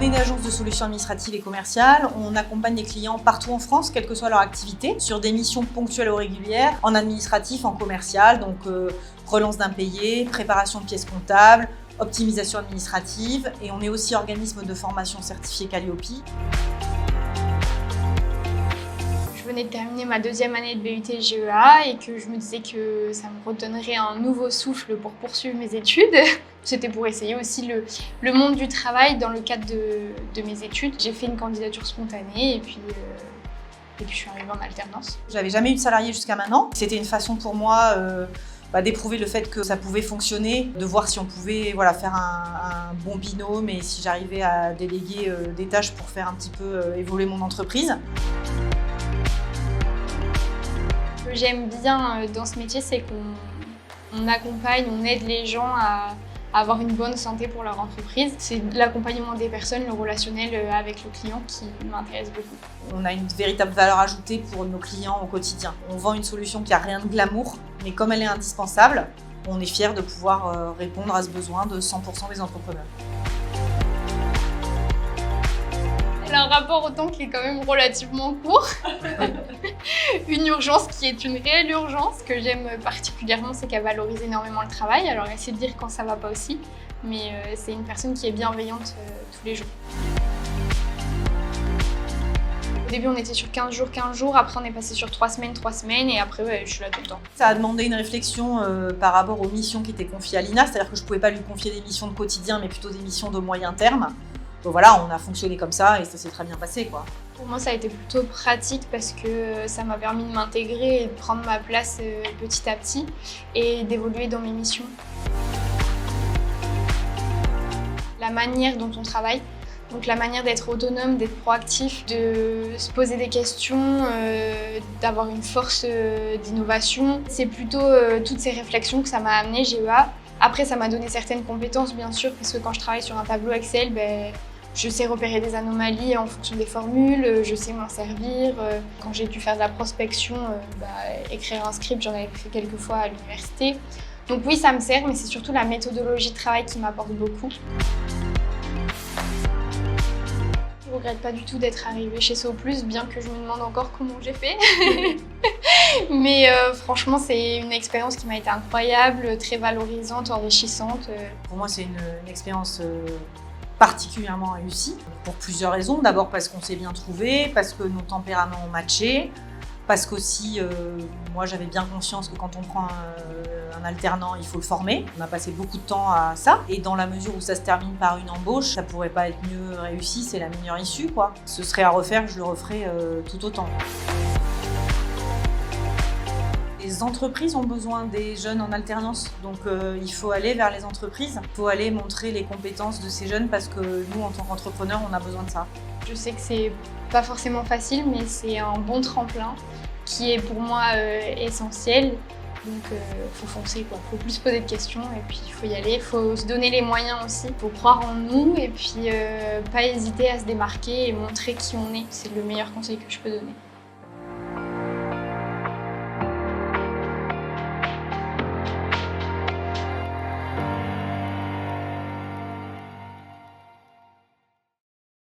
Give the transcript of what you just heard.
est une agence de solutions administratives et commerciales. On accompagne les clients partout en France, quelle que soit leur activité, sur des missions ponctuelles ou régulières, en administratif, en commercial, donc relance d'impayés, préparation de pièces comptables, optimisation administrative. Et on est aussi organisme de formation certifié Calliope. Je venais de terminer ma deuxième année de BUT GEA et que je me disais que ça me redonnerait un nouveau souffle pour poursuivre mes études. C'était pour essayer aussi le monde du travail dans le cadre de mes études. J'ai fait une candidature spontanée et puis je suis arrivée en alternance. J'avais jamais eu de salarié jusqu'à maintenant. C'était une façon pour moi d'éprouver le fait que ça pouvait fonctionner, de voir si on pouvait faire un bon binôme et si j'arrivais à déléguer des tâches pour faire un petit peu évoluer mon entreprise. Ce que j'aime bien dans ce métier, c'est qu'on accompagne, on aide les gens à avoir une bonne santé pour leur entreprise. C'est l'accompagnement des personnes, le relationnel avec le client qui m'intéresse beaucoup. On a une véritable valeur ajoutée pour nos clients au quotidien. On vend une solution qui n'a rien de glamour, mais comme elle est indispensable, on est fiers de pouvoir répondre à ce besoin de 100% des entrepreneurs. Elle a un rapport au temps qui est quand même relativement court. Une urgence qui est une réelle urgence. Ce que j'aime particulièrement, c'est qu'elle valorise énormément le travail. Alors elle sait dire quand ça va pas aussi, mais c'est une personne qui est bienveillante tous les jours. Au début, on était sur 15 jours, après on est passé sur 3 semaines, et après, je suis là tout le temps. Ça a demandé une réflexion par rapport aux missions qui étaient confiées à Lina, c'est-à-dire que je ne pouvais pas lui confier des missions de quotidien, mais plutôt des missions de moyen terme. Donc voilà, on a fonctionné comme ça et ça s'est très bien passé, quoi. Pour moi, ça a été plutôt pratique parce que ça m'a permis de m'intégrer et de prendre ma place petit à petit et d'évoluer dans mes missions. La manière dont on travaille, donc la manière d'être autonome, d'être proactif, de se poser des questions, d'avoir une force d'innovation. C'est plutôt toutes ces réflexions que ça m'a amené GEA. Après, ça m'a donné certaines compétences, bien sûr, parce que quand je travaille sur un tableau Excel, je sais repérer des anomalies en fonction des formules, je sais m'en servir. Quand j'ai dû faire de la prospection, écrire un script, j'en avais fait quelques fois à l'université. Donc oui, ça me sert, mais c'est surtout la méthodologie de travail qui m'apporte beaucoup. Je ne regrette pas du tout d'être arrivée chez So+, bien que je me demande encore comment j'ai fait. Mais franchement, c'est une expérience qui m'a été incroyable, très valorisante, enrichissante. Pour moi, c'est une expérience particulièrement réussie, pour plusieurs raisons. D'abord parce qu'on s'est bien trouvé, parce que nos tempéraments ont matché, parce qu'aussi, moi j'avais bien conscience que quand on prend un alternant, il faut le former. On a passé beaucoup de temps à ça, et dans la mesure où ça se termine par une embauche, ça pourrait pas être mieux réussi, c'est la meilleure issue, quoi. Ce serait à refaire, je le referais tout autant. Les entreprises ont besoin des jeunes en alternance, donc il faut aller vers les entreprises. Il faut aller montrer les compétences de ces jeunes parce que nous, en tant qu'entrepreneurs, on a besoin de ça. Je sais que c'est pas forcément facile, mais c'est un bon tremplin qui est pour moi essentiel. Donc faut foncer, quoi. Faut plus se poser de questions et puis il faut y aller. Il faut se donner les moyens aussi. Il faut croire en nous et puis pas hésiter à se démarquer et montrer qui on est. C'est le meilleur conseil que je peux donner.